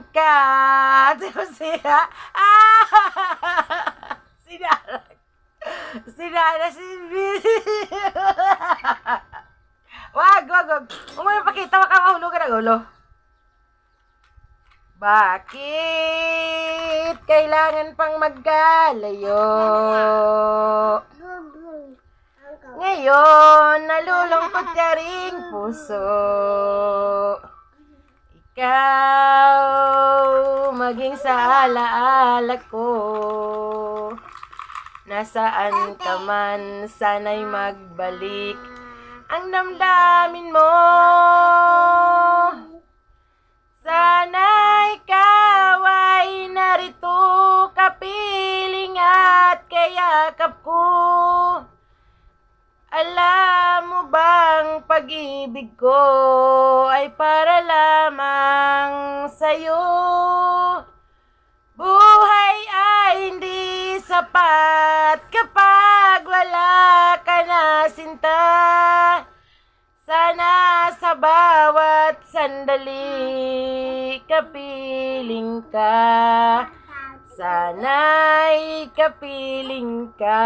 ka. Siya. Sinara. Sinara si Wag. Huwag mo ipakita, makakahulog ka ng ulo. Bakit kailangan pang magkalayo? Ngayon, nalulungkot ka ring puso. Ikaw, maging sa alaala ko. Nasaan ka man, sana'y magbalik ang damdamin mo. Sana ikaw ay narito, kapiling at kayakap ko. Alam mo bang pag-ibig ko ay para lamang sa'yo? Buhay ay hindi sapat kapag wala ka na, sinta. Sana sa bawat sandali kapiling ka. Sana'y kapiling ka.